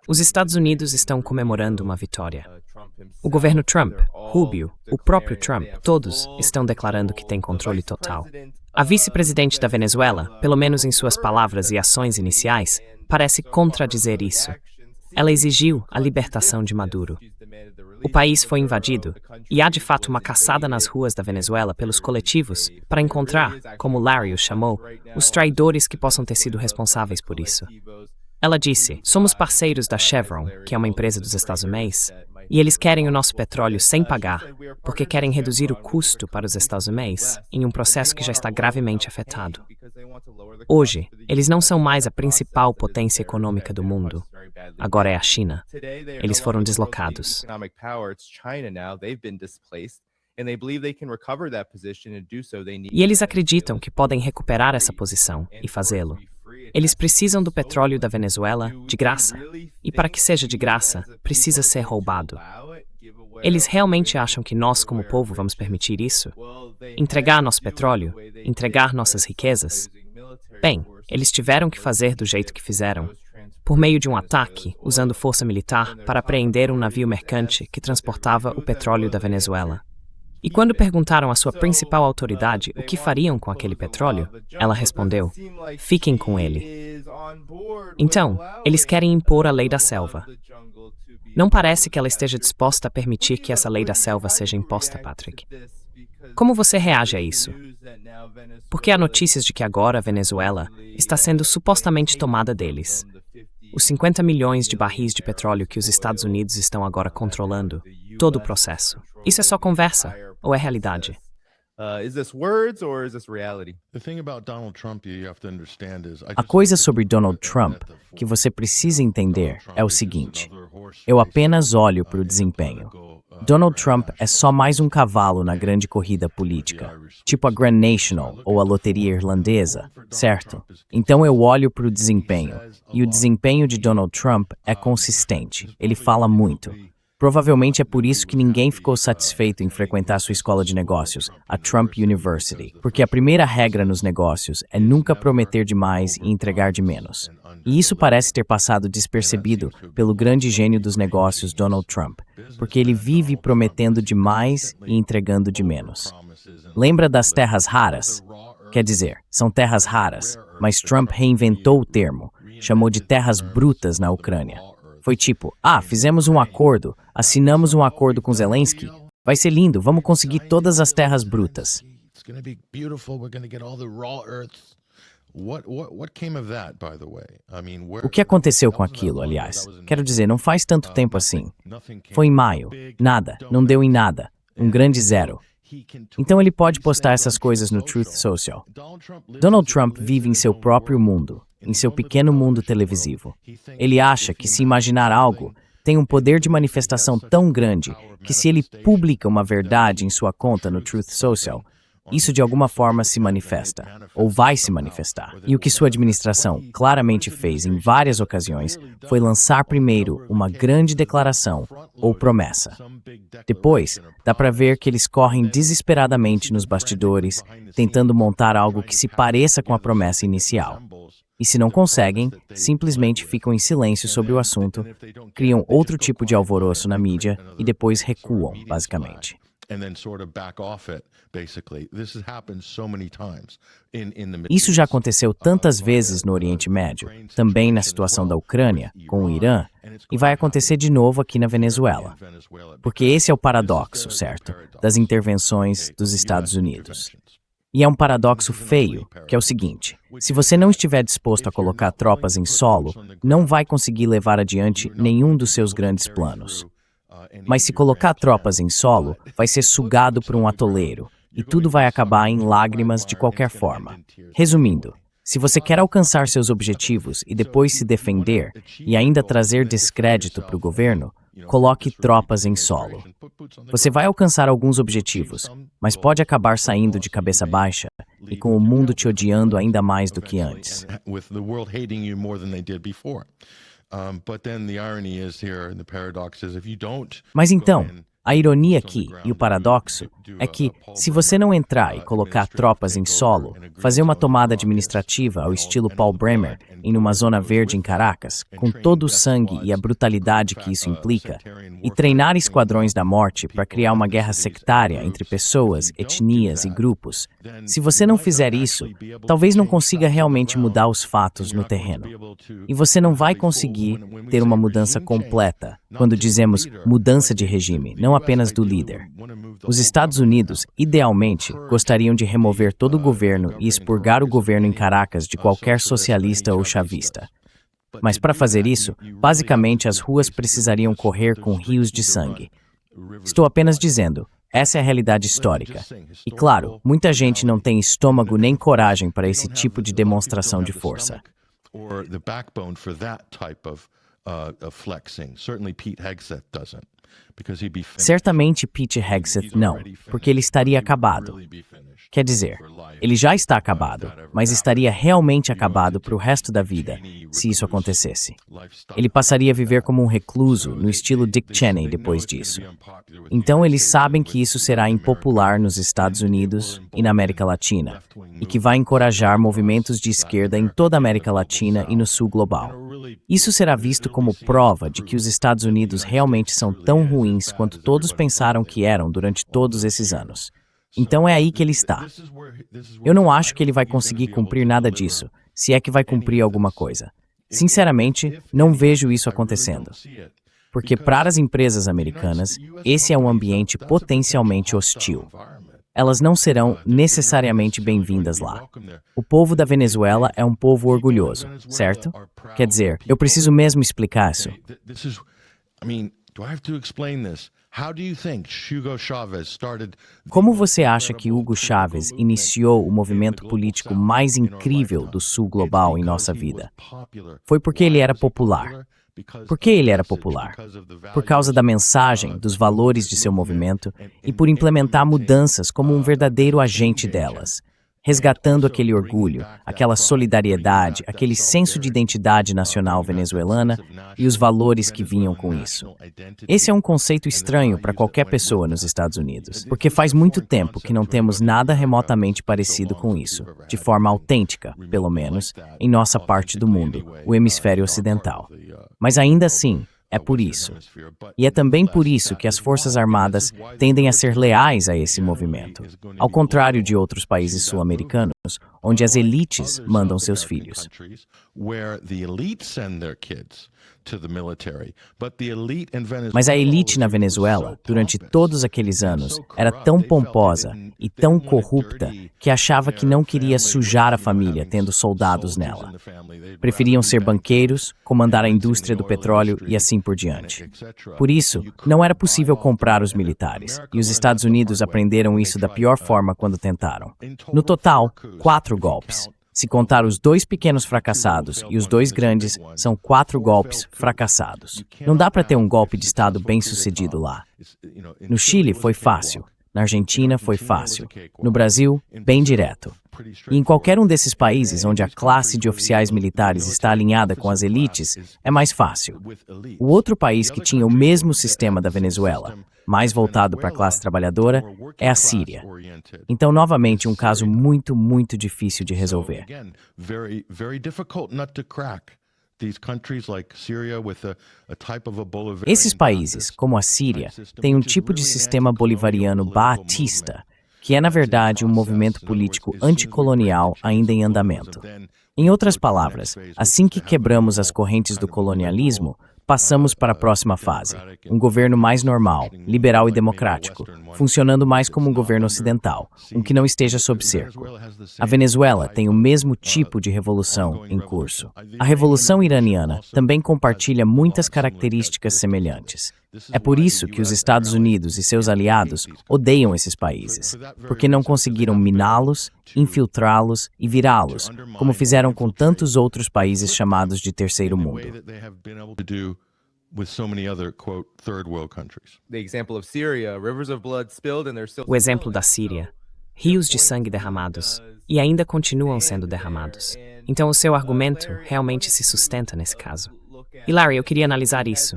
Os Estados Unidos estão comemorando uma vitória. O governo Trump, Rubio, o próprio Trump, todos estão declarando que tem controle total. A vice-presidente da Venezuela, pelo menos em suas palavras e ações iniciais, parece contradizer isso. Ela exigiu a libertação de Maduro. O país foi invadido e há de fato uma caçada nas ruas da Venezuela pelos coletivos para encontrar, como Larry o chamou, os traidores que possam ter sido responsáveis por isso. Ela disse: somos parceiros da Chevron, que é uma empresa dos Estados Unidos, e eles querem o nosso petróleo sem pagar, porque querem reduzir o custo para os Estados Unidos em um processo que já está gravemente afetado. Hoje, eles não são mais a principal potência econômica do mundo. Agora é a China. Eles foram deslocados. E eles acreditam que podem recuperar essa posição e fazê-lo. Eles precisam do petróleo da Venezuela de graça. E para que seja de graça, precisa ser roubado. Eles realmente acham que nós, como povo, vamos permitir isso? Entregar nosso petróleo? Entregar nossas riquezas? Bem, eles tiveram que fazer do jeito que fizeram. Por meio de um ataque, usando força militar para apreender um navio mercante que transportava o petróleo da Venezuela. E quando perguntaram à sua principal autoridade o que fariam com aquele petróleo, ela respondeu: fiquem com ele. Então, eles querem impor a lei da selva. Não parece que ela esteja disposta a permitir que essa lei da selva seja imposta, Patrick. Como você reage a isso? Porque há notícias de que agora a Venezuela está sendo supostamente tomada deles. Os 50 milhões de barris de petróleo que os Estados Unidos estão agora controlando, todo o processo. Isso é só conversa ou é realidade? A coisa sobre Donald Trump que você precisa entender é o seguinte: eu apenas olho para o desempenho. Donald Trump é só mais um cavalo na grande corrida política, tipo a Grand National ou a loteria irlandesa, certo? Então eu olho para o desempenho, e o desempenho de Donald Trump é consistente, ele fala muito. Provavelmente é por isso que ninguém ficou satisfeito em frequentar sua escola de negócios, a Trump University, porque a primeira regra nos negócios é nunca prometer demais e entregar de menos. E isso parece ter passado despercebido pelo grande gênio dos negócios, Donald Trump, porque ele vive prometendo demais e entregando de menos. Lembra das terras raras? Quer dizer, são terras raras, mas Trump reinventou o termo, chamou de terras brutas na Ucrânia. Foi tipo: fizemos um acordo, assinamos um acordo com Zelensky, vai ser lindo, vamos conseguir todas as terras brutas. O que aconteceu com aquilo, aliás? Quero dizer, não faz tanto tempo assim. Foi em maio. Nada, não deu em nada. Um grande zero. Então ele pode postar essas coisas no Truth Social. Donald Trump vive em seu próprio mundo, em seu pequeno mundo televisivo. Ele acha que se imaginar algo, tem um poder de manifestação tão grande que se ele publica uma verdade em sua conta no Truth Social, isso de alguma forma se manifesta, ou vai se manifestar. E o que sua administração claramente fez em várias ocasiões foi lançar primeiro uma grande declaração ou promessa. Depois, dá para ver que eles correm desesperadamente nos bastidores, tentando montar algo que se pareça com a promessa inicial. E se não conseguem, simplesmente ficam em silêncio sobre o assunto, criam outro tipo de alvoroço na mídia e depois recuam, basicamente. Isso já aconteceu tantas vezes no Oriente Médio, também na situação da Ucrânia, com o Irã, e vai acontecer de novo aqui na Venezuela. Porque esse é o paradoxo, certo, das intervenções dos Estados Unidos. E é um paradoxo feio, que é o seguinte: se você não estiver disposto a colocar tropas em solo, não vai conseguir levar adiante nenhum dos seus grandes planos. Mas se colocar tropas em solo, vai ser sugado por um atoleiro, e tudo vai acabar em lágrimas de qualquer forma. Resumindo, se você quer alcançar seus objetivos e depois se defender, e ainda trazer descrédito para o governo, coloque tropas em solo. Você vai alcançar alguns objetivos, mas pode acabar saindo de cabeça baixa e com o mundo te odiando ainda mais do que antes. Mas então, A ironia aqui, e o paradoxo, é que, se você não entrar e colocar tropas em solo, fazer uma tomada administrativa ao estilo Paul Bremer em uma zona verde em Caracas, com todo o sangue e a brutalidade que isso implica, e treinar esquadrões da morte para criar uma guerra sectária entre pessoas, etnias e grupos, se você não fizer isso, talvez não consiga realmente mudar os fatos no terreno. E você não vai conseguir ter uma mudança completa, quando dizemos mudança de regime, não apenas do líder. Os Estados Unidos, idealmente, gostariam de remover todo o governo e expurgar o governo em Caracas de qualquer socialista ou chavista. Mas para fazer isso, basicamente as ruas precisariam correr com rios de sangue. Estou apenas dizendo, essa é a realidade histórica. E claro, muita gente não tem estômago nem coragem para esse tipo de demonstração de força. Certamente Pete Hegseth não, porque ele estaria acabado. Quer dizer, ele já está acabado, mas estaria realmente acabado para o resto da vida, se isso acontecesse. Ele passaria a viver como um recluso, no estilo Dick Cheney depois disso. Então eles sabem que isso será impopular nos Estados Unidos e na América Latina, e que vai encorajar movimentos de esquerda em toda a América Latina e no sul global. Isso será visto como prova de que os Estados Unidos realmente são tão ruins quanto todos pensaram que eram durante todos esses anos. Então é aí que ele está. Eu não acho que ele vai conseguir cumprir nada disso, se é que vai cumprir alguma coisa. Sinceramente, não vejo isso acontecendo. Porque para as empresas americanas, esse é um ambiente potencialmente hostil. Elas não serão necessariamente bem-vindas lá. O povo da Venezuela é um povo orgulhoso, certo? Quer dizer, eu preciso mesmo explicar isso. Como você acha que Hugo Chávez iniciou o movimento político mais incrível do sul global em nossa vida? Foi porque ele era popular. Por que ele era popular? Por causa da mensagem, dos valores de seu movimento e por implementar mudanças como um verdadeiro agente delas, resgatando aquele orgulho, aquela solidariedade, aquele senso de identidade nacional venezuelana e os valores que vinham com isso. Esse é um conceito estranho para qualquer pessoa nos Estados Unidos, porque faz muito tempo que não temos nada remotamente parecido com isso, de forma autêntica, pelo menos, em nossa parte do mundo, o hemisfério ocidental. Mas ainda assim, é por isso. E é também por isso que as Forças Armadas tendem a ser leais a esse movimento, ao contrário de outros países sul-americanos, onde as elites mandam seus filhos. Mas a elite na Venezuela, durante todos aqueles anos, era tão pomposa e tão corrupta que achava que não queria sujar a família tendo soldados nela. Preferiam ser banqueiros, comandar a indústria do petróleo e assim por diante. Por isso, não era possível comprar os militares, e os Estados Unidos aprenderam isso da pior forma quando tentaram. No total, 4 golpes. Se contar os 2 pequenos fracassados e os 2 grandes, são 4 golpes fracassados. Não dá para ter um golpe de Estado bem-sucedido lá. No Chile foi fácil, na Argentina foi fácil, no Brasil, bem direto. E em qualquer um desses países onde a classe de oficiais militares está alinhada com as elites, é mais fácil. O outro país que tinha o mesmo sistema da Venezuela, mais voltado para a classe trabalhadora, é a Síria. Então, novamente, um caso muito, muito difícil de resolver. Esses países, como a Síria, têm um tipo de sistema bolivariano baatista, que é, na verdade, um movimento político anticolonial ainda em andamento. Em outras palavras, assim que quebramos as correntes do colonialismo, passamos para a próxima fase, um governo mais normal, liberal e democrático, funcionando mais como um governo ocidental, um que não esteja sob cerco. A Venezuela tem o mesmo tipo de revolução em curso. A Revolução Iraniana também compartilha muitas características semelhantes. É por isso que os Estados Unidos e seus aliados odeiam esses países, porque não conseguiram miná-los, infiltrá-los e virá-los, como fizeram com tantos outros países chamados de terceiro mundo. O exemplo da Síria, rios de sangue derramados, e ainda continuam sendo derramados. Então o seu argumento realmente se sustenta nesse caso. E Larry, eu queria analisar isso.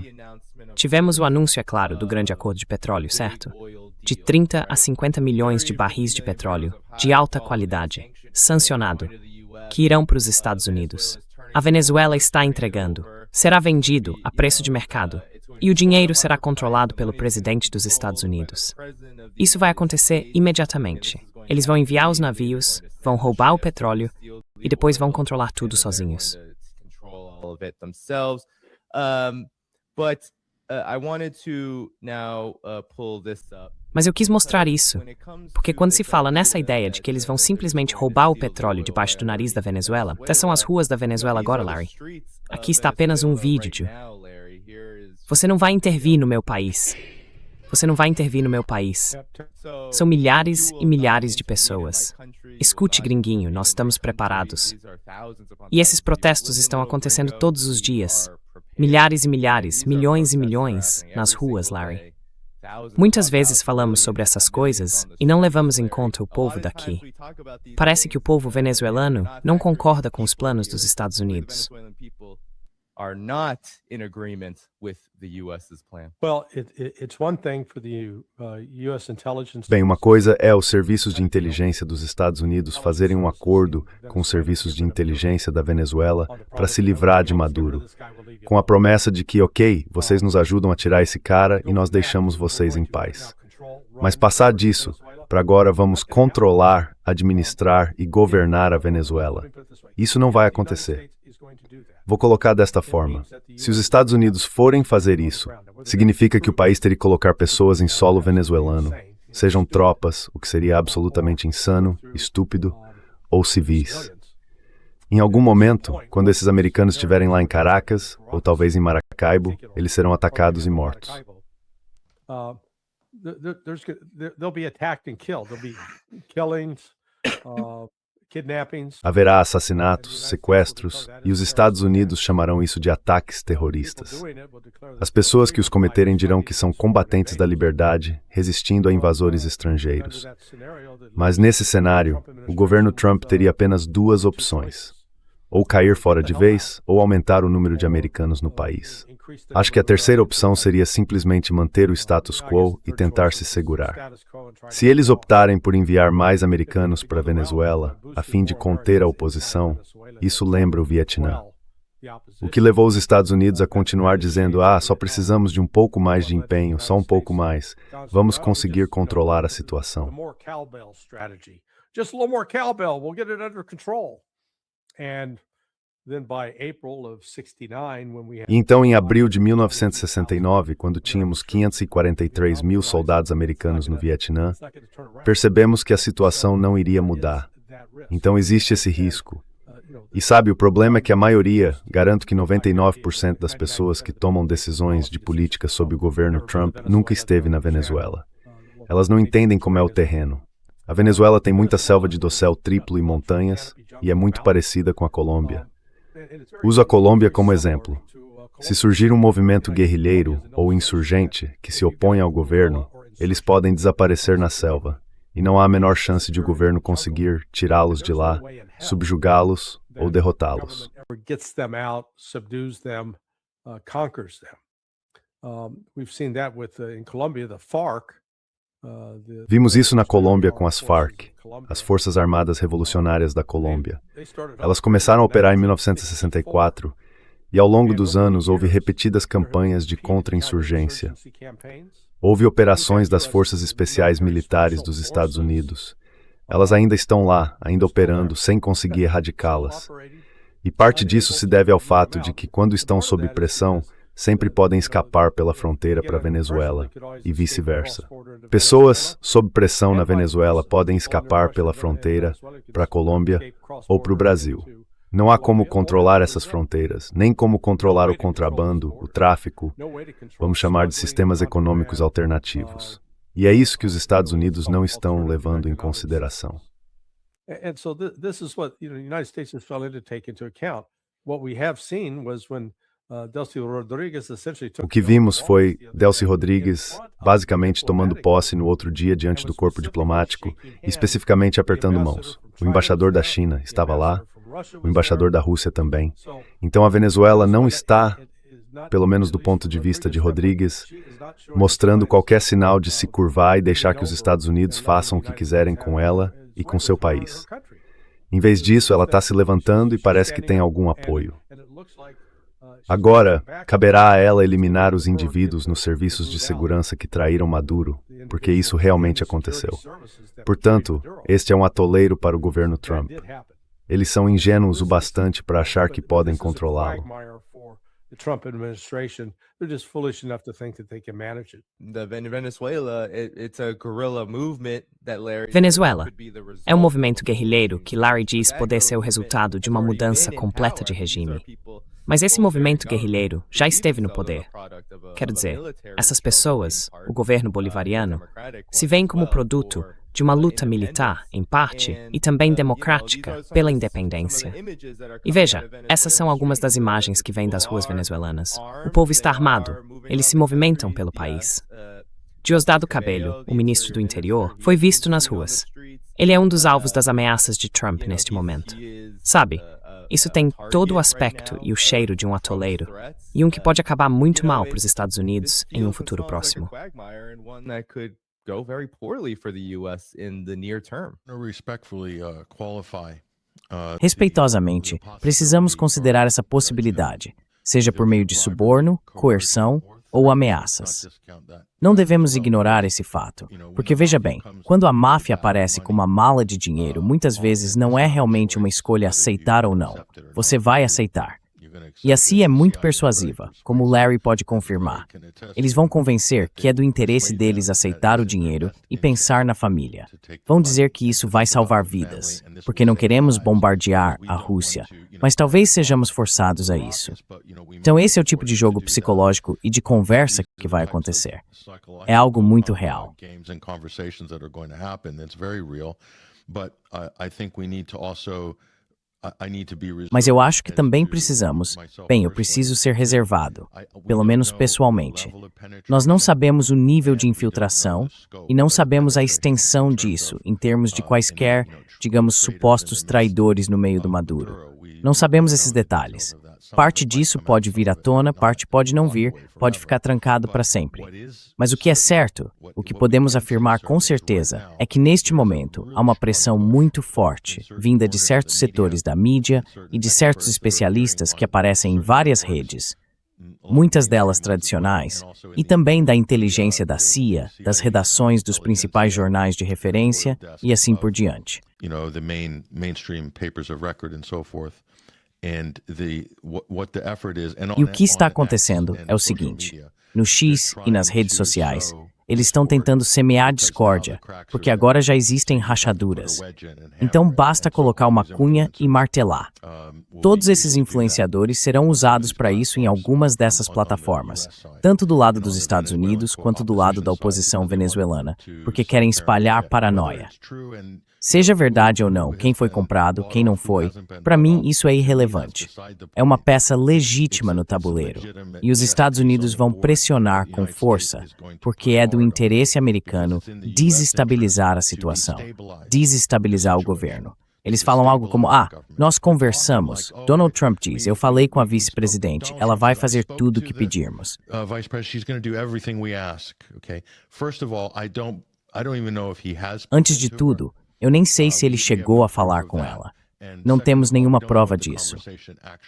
Tivemos o anúncio, é claro, do grande acordo de petróleo, certo? De 30 a 50 milhões de barris de petróleo, de alta qualidade, sancionado, que irão para os Estados Unidos. A Venezuela está entregando. Será vendido a preço de mercado. E o dinheiro será controlado pelo presidente dos Estados Unidos. Isso vai acontecer imediatamente. Eles vão enviar os navios, vão roubar o petróleo e depois vão controlar tudo sozinhos. Mas eu quis mostrar isso, porque quando se fala nessa ideia de que eles vão simplesmente roubar o petróleo debaixo do nariz da Venezuela, essas são as ruas da Venezuela agora, Larry. Aqui está apenas um vídeo. Você não vai intervir no meu país. Você não vai intervir no meu país. São milhares e milhares de pessoas. Escute, gringuinho, nós estamos preparados. E esses protestos estão acontecendo todos os dias. Milhares e milhares, milhões e milhões nas ruas, Larry. Muitas vezes falamos sobre essas coisas e não levamos em conta o povo daqui. Parece que o povo venezuelano não concorda com os planos dos Estados Unidos. Are not in agreement with the US's plan. It's one thing for the US intelligence. Bem, uma coisa é os serviços de inteligência dos Estados Unidos fazerem um acordo com os serviços de inteligência da Venezuela para se livrar de Maduro, com a promessa de que, ok, vocês nos ajudam a tirar esse cara e nós deixamos vocês em paz. Mas passar disso, para agora vamos controlar, administrar e governar a Venezuela. Isso não vai acontecer. Vou colocar desta forma. Se os Estados Unidos forem fazer isso, significa que o país teria que colocar pessoas em solo venezuelano, sejam tropas, o que seria absolutamente insano, estúpido, ou civis. Em algum momento, quando esses americanos estiverem lá em Caracas, ou talvez em Maracaibo, eles serão atacados e mortos. They'll be attacked and killed. There'll be killings, kidnappings. Haverá assassinatos, sequestros, e os Estados Unidos chamarão isso de ataques terroristas. As pessoas que os cometerem dirão que são combatentes da liberdade, resistindo a invasores estrangeiros. Mas nesse cenário, o governo Trump teria apenas duas opções: ou cair fora de vez, ou aumentar o número de americanos no país. Acho que a terceira opção seria simplesmente manter o status quo e tentar se segurar. Se eles optarem por enviar mais americanos para a Venezuela, a fim de conter a oposição, isso lembra o Vietnã. O que levou os Estados Unidos a continuar dizendo, só precisamos de um pouco mais de empenho, só um pouco mais, vamos conseguir controlar a situação. E então, em abril de 1969, quando tínhamos 543 mil soldados americanos no Vietnã, percebemos que a situação não iria mudar. Então existe esse risco. E sabe, o problema é que a maioria, garanto que 99% das pessoas que tomam decisões de política sob o governo Trump nunca esteve na Venezuela. Elas não entendem como é o terreno. A Venezuela tem muita selva de dossel triplo e montanhas, e é muito parecida com a Colômbia. Uso a Colômbia como exemplo. Se surgir um movimento guerrilheiro ou insurgente que se opõe ao governo, eles podem desaparecer na selva, e não há a menor chance de o governo conseguir tirá-los de lá, subjugá-los ou derrotá-los. Vimos isso na Colômbia com as FARC, as Forças Armadas Revolucionárias da Colômbia. Elas começaram a operar em 1964 e ao longo dos anos houve repetidas campanhas de contra-insurgência. Houve operações das Forças Especiais Militares dos Estados Unidos. Elas ainda estão lá, ainda operando, sem conseguir erradicá-las. E parte disso se deve ao fato de que, quando estão sob pressão, sempre podem escapar pela fronteira para a Venezuela, e vice-versa. Pessoas sob pressão na Venezuela podem escapar pela fronteira para a Colômbia ou para o Brasil. Não há como controlar essas fronteiras, nem como controlar o contrabando, o tráfico, vamos chamar de sistemas econômicos alternativos. E é isso que os Estados Unidos não estão levando em consideração. O que vimos foi Delcy Rodrigues basicamente tomando posse no outro dia diante do corpo diplomático, especificamente apertando mãos. O embaixador da China estava lá, o embaixador da Rússia também. Então a Venezuela não está pelo menos do ponto de vista de Rodrigues, mostrando qualquer sinal de se curvar e deixar que os Estados Unidos façam o que quiserem com ela e com seu país. Em vez disso, ela está se levantando e parece que tem algum apoio. Agora, caberá a ela eliminar os indivíduos nos serviços de segurança que traíram Maduro, porque isso realmente aconteceu. Portanto, este é um atoleiro para o governo Trump. Eles são ingênuos o bastante para achar que podem controlá-lo. Venezuela é um movimento guerrilheiro que Larry diz poder ser o resultado de uma mudança completa de regime. Mas esse movimento guerrilheiro já esteve no poder. Quero dizer, essas pessoas, o governo bolivariano, se veem como produto de uma luta militar, em parte, e também democrática, pela independência. E veja, essas são algumas das imagens que vêm das ruas venezuelanas. O povo está armado, eles se movimentam pelo país. Diosdado Cabello, o ministro do Interior, foi visto nas ruas. Ele é um dos alvos das ameaças de Trump neste momento. Sabe, isso tem todo o aspecto e o cheiro de um atoleiro, e um que pode acabar muito mal para os Estados Unidos em um futuro próximo. Go very poorly for the US in the near term. Respeitosamente, precisamos considerar essa possibilidade, seja por meio de suborno, coerção ou ameaças. Não devemos ignorar esse fato, porque veja bem, quando a máfia aparece com uma mala de dinheiro, muitas vezes não é realmente uma escolha aceitar ou não. Você vai aceitar. E a CIA é muito persuasiva, como Larry pode confirmar. Eles vão convencer que é do interesse deles aceitar o dinheiro e pensar na família. Vão dizer que isso vai salvar vidas, porque não queremos bombardear a Rússia, mas talvez sejamos forçados a isso. Então esse é o tipo de jogo psicológico e de conversa que vai acontecer. É algo muito real. Mas eu acho que também precisamos, eu preciso ser reservado, pelo menos pessoalmente. Nós não sabemos o nível de infiltração e não sabemos a extensão disso em termos de quaisquer, digamos, supostos traidores no meio do Maduro. Não sabemos esses detalhes. Parte disso pode vir à tona, parte pode não vir, pode ficar trancado para sempre. Mas o que é certo, o que podemos afirmar com certeza, é que neste momento há uma pressão muito forte, vinda de certos setores da mídia e de certos especialistas que aparecem em várias redes, muitas delas tradicionais, e também da inteligência da CIA, das redações dos principais jornais de referência e assim por diante. E o que está acontecendo é o seguinte: no X e nas redes sociais, eles estão tentando semear discórdia, porque agora já existem rachaduras. Então basta colocar uma cunha e martelar. Todos esses influenciadores serão usados para isso em algumas dessas plataformas, tanto do lado dos Estados Unidos quanto do lado da oposição venezuelana, porque querem espalhar paranoia. Seja verdade ou não, quem foi comprado, quem não foi, para mim isso é irrelevante. É uma peça legítima no tabuleiro. E os Estados Unidos vão pressionar com força, porque é do interesse americano desestabilizar a situação, desestabilizar o governo. Eles falam algo como, nós conversamos. Donald Trump diz, eu falei com a vice-presidente, ela vai fazer tudo o que pedirmos. Antes de tudo, eu nem sei se ele chegou a falar com ela. Não temos nenhuma prova disso.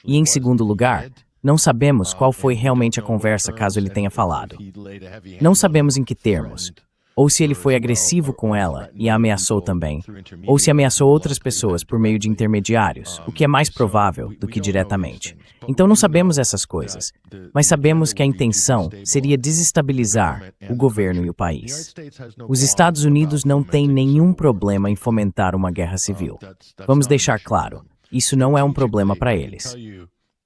E em segundo lugar, não sabemos qual foi realmente a conversa caso ele tenha falado. Não sabemos em que termos. Ou se ele foi agressivo com ela e a ameaçou também, ou se ameaçou outras pessoas por meio de intermediários, o que é mais provável do que diretamente. Então não sabemos essas coisas, mas sabemos que a intenção seria desestabilizar o governo e o país. Os Estados Unidos não têm nenhum problema em fomentar uma guerra civil. Vamos deixar claro, isso não é um problema para eles.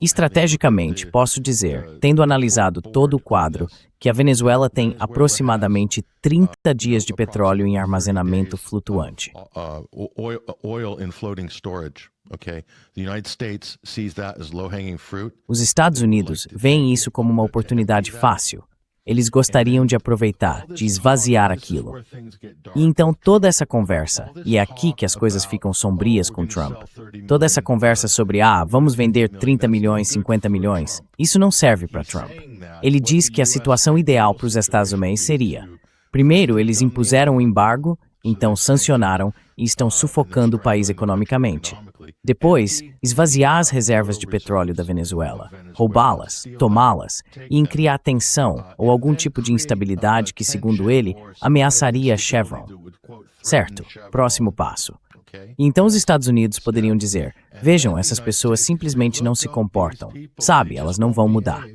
Estrategicamente, posso dizer, tendo analisado todo o quadro, que a Venezuela tem aproximadamente 30 dias de petróleo em armazenamento flutuante. Os Estados Unidos veem isso como uma oportunidade fácil. Eles gostariam de aproveitar, de esvaziar aquilo. E então toda essa conversa, e é aqui que as coisas ficam sombrias com Trump, toda essa conversa sobre, vamos vender 30 milhões, 50 milhões, isso não serve para Trump. Ele diz que a situação ideal para os Estados Unidos seria, primeiro, eles impuseram um embargo, então sancionaram e estão sufocando o país economicamente. Depois, esvaziar as reservas de petróleo da Venezuela, roubá-las, tomá-las e em criar tensão ou algum tipo de instabilidade que, segundo ele, ameaçaria a Chevron. Certo, próximo passo. E então os Estados Unidos poderiam dizer, vejam, essas pessoas simplesmente não se comportam. Sabe, elas não vão mudar.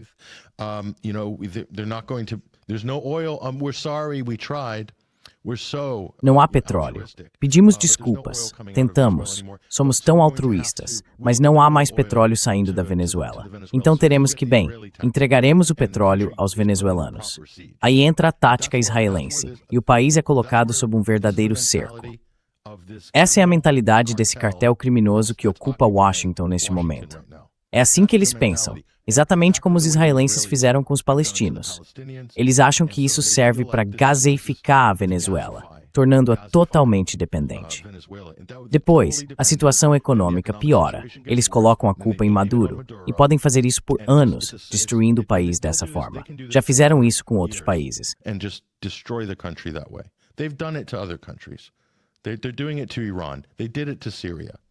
Não há petróleo. Pedimos desculpas. Tentamos. Somos tão altruístas. Mas não há mais petróleo saindo da Venezuela. Então teremos que, entregaremos o petróleo aos venezuelanos. Aí entra a tática israelense. E o país é colocado sob um verdadeiro cerco. Essa é a mentalidade desse cartel criminoso que ocupa Washington neste momento. É assim que eles pensam. Exatamente como os israelenses fizeram com os palestinos. Eles acham que isso serve para gaseificar a Venezuela, tornando-a totalmente dependente. Depois, a situação econômica piora. Eles colocam a culpa em Maduro e podem fazer isso por anos, destruindo o país dessa forma. Já fizeram isso com outros países.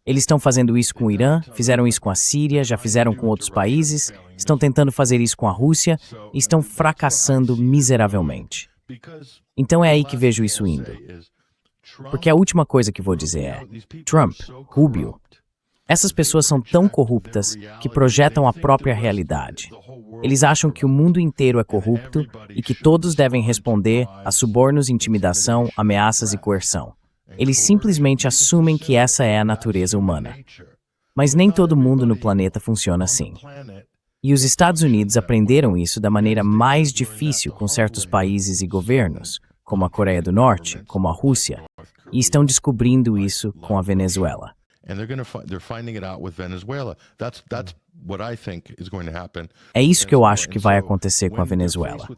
Eles estão fazendo isso com o Irã, fizeram isso com a Síria, já fizeram com outros países, estão tentando fazer isso com a Rússia e estão fracassando miseravelmente. Então é aí que vejo isso indo. Porque a última coisa que vou dizer é, Trump, Rubio, essas pessoas são tão corruptas que projetam a própria realidade. Eles acham que o mundo inteiro é corrupto e que todos devem responder a subornos, intimidação, ameaças e coerção. Eles simplesmente assumem que essa é a natureza humana. Mas nem todo mundo no planeta funciona assim. E os Estados Unidos aprenderam isso da maneira mais difícil com certos países e governos, como a Coreia do Norte, como a Rússia, e estão descobrindo isso com a Venezuela. É isso que eu acho que vai acontecer com a Venezuela.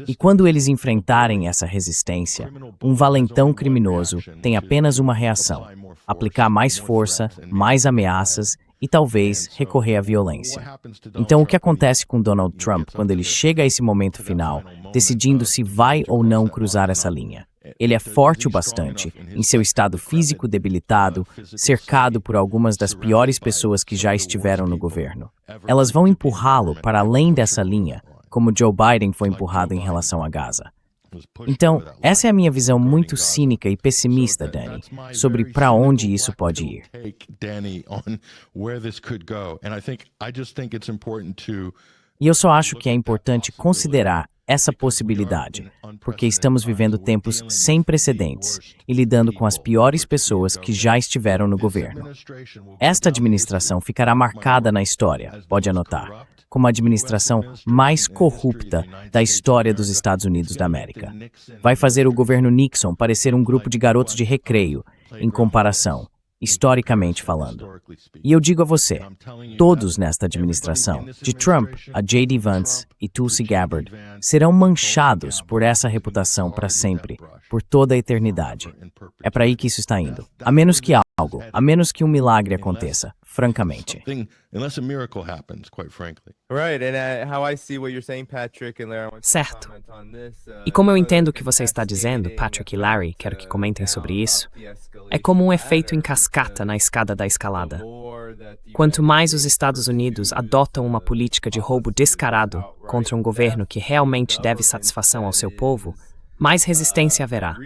E quando eles enfrentarem essa resistência, um valentão criminoso tem apenas uma reação: aplicar mais força, mais ameaças e talvez recorrer à violência. Então, o que acontece com Donald Trump quando ele chega a esse momento final, decidindo se vai ou não cruzar essa linha? Ele é forte o bastante, em seu estado físico debilitado, cercado por algumas das piores pessoas que já estiveram no governo. Elas vão empurrá-lo para além dessa linha, como Joe Biden foi empurrado em relação a Gaza. Então, essa é a minha visão muito cínica e pessimista, Danny, sobre para onde isso pode ir. E eu só acho que é importante considerar essa possibilidade, porque estamos vivendo tempos sem precedentes e lidando com as piores pessoas que já estiveram no governo. Esta administração ficará marcada na história, pode anotar, como a administração mais corrupta da história dos Estados Unidos da América. Vai fazer o governo Nixon parecer um grupo de garotos de recreio, em comparação, historicamente falando. E eu digo a você, todos nesta administração, de Trump a J.D. Vance e Tulsi Gabbard, serão manchados por essa reputação para sempre, por toda a eternidade. É para aí que isso está indo. A menos que um milagre aconteça, francamente. Certo. E como eu entendo o que você está dizendo, Patrick e Larry, quero que comentem sobre isso, é como um efeito em cascata na escada da escalada. Quanto mais os Estados Unidos adotam uma política de roubo descarado contra um governo que realmente deve satisfação ao seu povo, mais resistência haverá.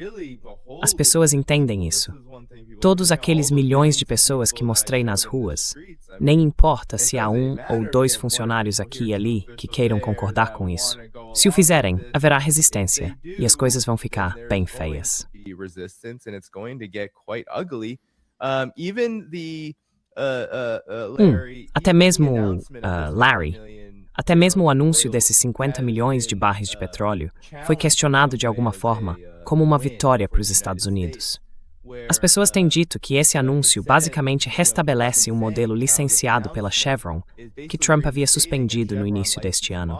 As pessoas entendem isso. Todos aqueles milhões de pessoas que mostrei nas ruas, nem importa se há 1 ou 2 funcionários aqui e ali que queiram concordar com isso. Se o fizerem, haverá resistência e as coisas vão ficar bem feias. Até mesmo Larry, até mesmo o anúncio desses 50 milhões de barris de petróleo foi questionado de alguma forma como uma vitória para os Estados Unidos. As pessoas têm dito que esse anúncio basicamente restabelece um modelo licenciado pela Chevron que Trump havia suspendido no início deste ano.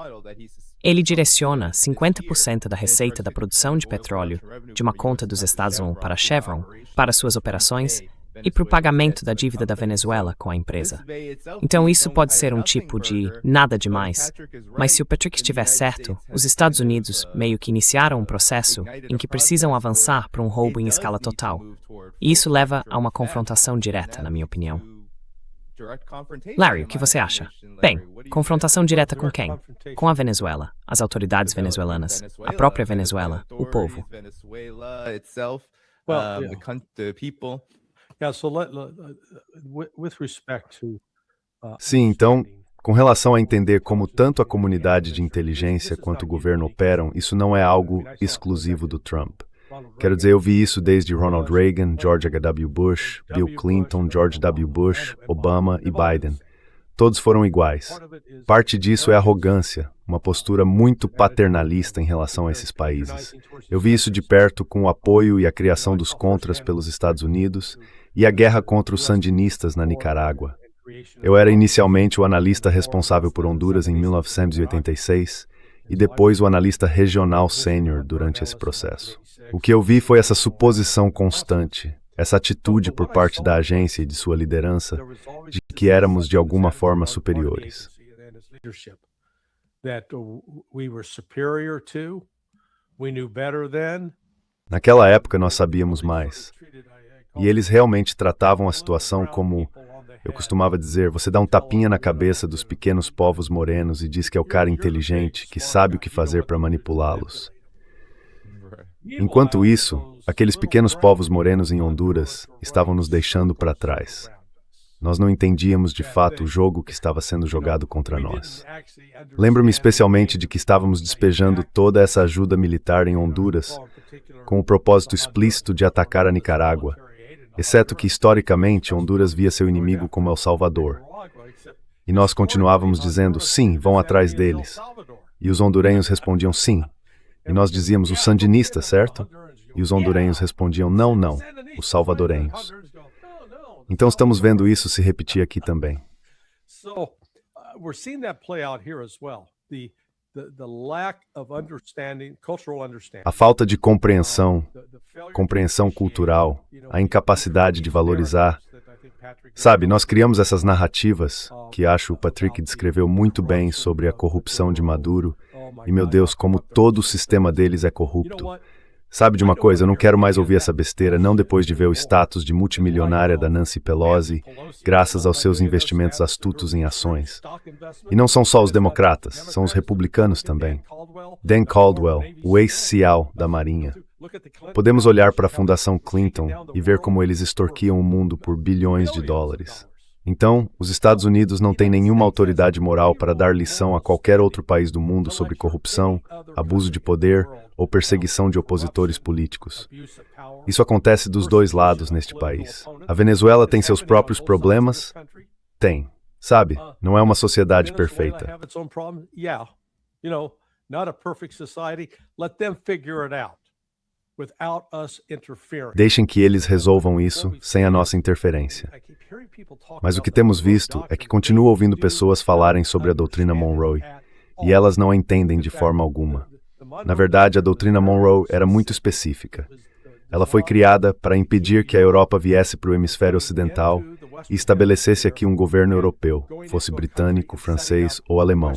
Ele direciona 50% da receita da produção de petróleo de uma conta dos Estados Unidos para a Chevron, para suas operações e para o pagamento da dívida da Venezuela com a empresa. Então isso pode ser um tipo de nada demais, mas se o Patrick estiver certo, os Estados Unidos meio que iniciaram um processo em que precisam avançar para um roubo em escala total. E isso leva a uma confrontação direta, na minha opinião. Larry, o que você acha? Bem, confrontação direta com quem? Com a Venezuela, as autoridades venezuelanas, a própria Venezuela, o povo. Sim, então, com relação a entender como tanto a comunidade de inteligência quanto o governo operam, isso não é algo exclusivo do Trump. Quero dizer, eu vi isso desde Ronald Reagan, George H.W. Bush, Bill Clinton, George W. Bush, Obama e Biden. Todos foram iguais. Parte disso é arrogância, uma postura muito paternalista em relação a esses países. Eu vi isso de perto com o apoio e a criação dos contras pelos Estados Unidos e a guerra contra os sandinistas na Nicarágua. Eu era inicialmente o analista responsável por Honduras em 1986 e depois o analista regional sênior durante esse processo. O que eu vi foi essa suposição constante, essa atitude por parte da agência e de sua liderança de que éramos de alguma forma superiores. Naquela época nós sabíamos mais. E eles realmente tratavam a situação como, eu costumava dizer, você dá um tapinha na cabeça dos pequenos povos morenos e diz que é o cara inteligente, que sabe o que fazer para manipulá-los. Enquanto isso, aqueles pequenos povos morenos em Honduras estavam nos deixando para trás. Nós não entendíamos de fato o jogo que estava sendo jogado contra nós. Lembro-me especialmente de que estávamos despejando toda essa ajuda militar em Honduras com o propósito explícito de atacar a Nicarágua, exceto que historicamente Honduras via seu inimigo como El Salvador. E nós continuávamos dizendo, sim, vão atrás deles. E os hondurenhos respondiam, sim. E nós dizíamos, os sandinistas, certo? E os hondurenhos respondiam, não, não, os salvadorenhos. Então estamos vendo isso se repetir aqui também. A falta de compreensão cultural, a incapacidade de valorizar. Sabe, nós criamos essas narrativas, que acho o Patrick descreveu muito bem sobre a corrupção de Maduro, e meu Deus, como todo o sistema deles é corrupto. Sabe de uma coisa, eu não quero mais ouvir essa besteira, não depois de ver o status de multimilionária da Nancy Pelosi, graças aos seus investimentos astutos em ações. E não são só os democratas, são os republicanos também. Dan Caldwell, o ex-CIAL da Marinha. Podemos olhar para a Fundação Clinton e ver como eles extorquiam o mundo por bilhões de dólares. Então, os Estados Unidos não têm nenhuma autoridade moral para dar lição a qualquer outro país do mundo sobre corrupção, abuso de poder ou perseguição de opositores políticos. Isso acontece dos dois lados neste país. A Venezuela tem seus próprios problemas? Tem. Sabe, não é uma sociedade perfeita. Deixem que eles resolvam isso sem a nossa interferência. Mas o que temos visto é que continuo ouvindo pessoas falarem sobre a doutrina Monroe, e elas não a entendem de forma alguma. Na verdade, a doutrina Monroe era muito específica. Ela foi criada para impedir que a Europa viesse para o hemisfério ocidental e estabelecesse aqui um governo europeu, fosse britânico, francês ou alemão.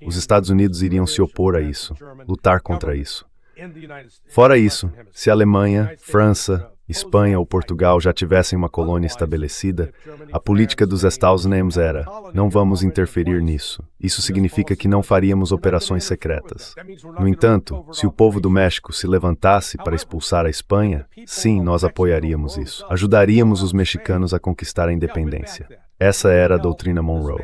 Os Estados Unidos iriam se opor a isso, lutar contra isso. Fora isso, se a Alemanha, França, Espanha ou Portugal já tivessem uma colônia estabelecida, a política dos Estados Unidos era, não vamos interferir nisso. Isso significa que não faríamos operações secretas. No entanto, se o povo do México se levantasse para expulsar a Espanha, sim, nós apoiaríamos isso. Ajudaríamos os mexicanos a conquistar a independência. Essa era a doutrina Monroe.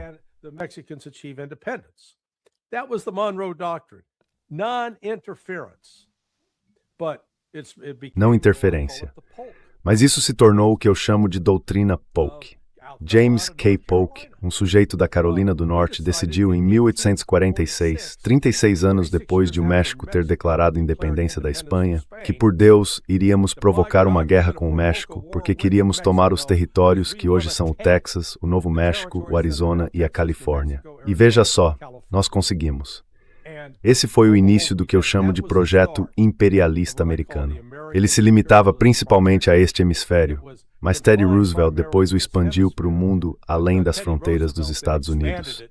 Não interferência. Mas isso se tornou o que eu chamo de doutrina Polk. James K. Polk, um sujeito da Carolina do Norte, decidiu em 1846, 36 anos depois de o México ter declarado independência da Espanha, que por Deus iríamos provocar uma guerra com o México, porque queríamos tomar os territórios que hoje são o Texas, o Novo México, o Arizona e a Califórnia. E veja só, nós conseguimos. Esse foi o início do que eu chamo de projeto imperialista americano. Ele se limitava principalmente a este hemisfério, mas Teddy Roosevelt depois o expandiu para o mundo além das fronteiras dos Estados Unidos.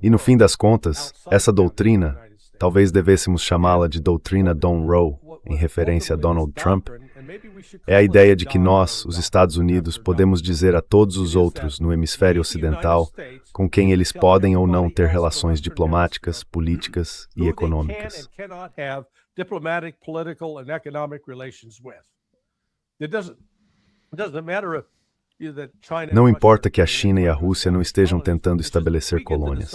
E no fim das contas, essa doutrina, talvez devêssemos chamá-la de doutrina Don Roe, em referência a Donald Trump, é a ideia de que nós, os Estados Unidos, podemos dizer a todos os outros no hemisfério ocidental com quem eles podem ou não ter relações diplomáticas, políticas e econômicas. Não importa que a China e a Rússia não estejam tentando estabelecer colônias.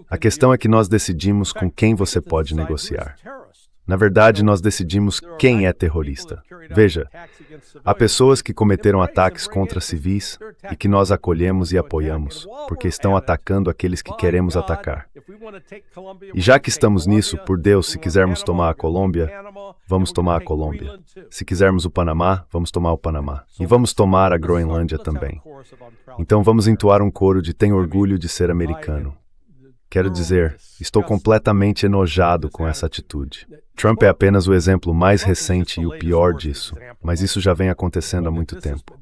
A questão é que nós decidimos com quem você pode negociar. Na verdade, nós decidimos quem é terrorista. Veja, há pessoas que cometeram ataques contra civis e que nós acolhemos e apoiamos, porque estão atacando aqueles que queremos atacar. E já que estamos nisso, por Deus, se quisermos tomar a Colômbia, vamos tomar a Colômbia. Se quisermos o Panamá, vamos tomar o Panamá. E vamos tomar a Groenlândia também. Então vamos entoar um coro de "Tenho orgulho de ser americano". Quero dizer, estou completamente enojado com essa atitude. Trump é apenas o exemplo mais recente e o pior disso, mas isso já vem acontecendo há muito tempo.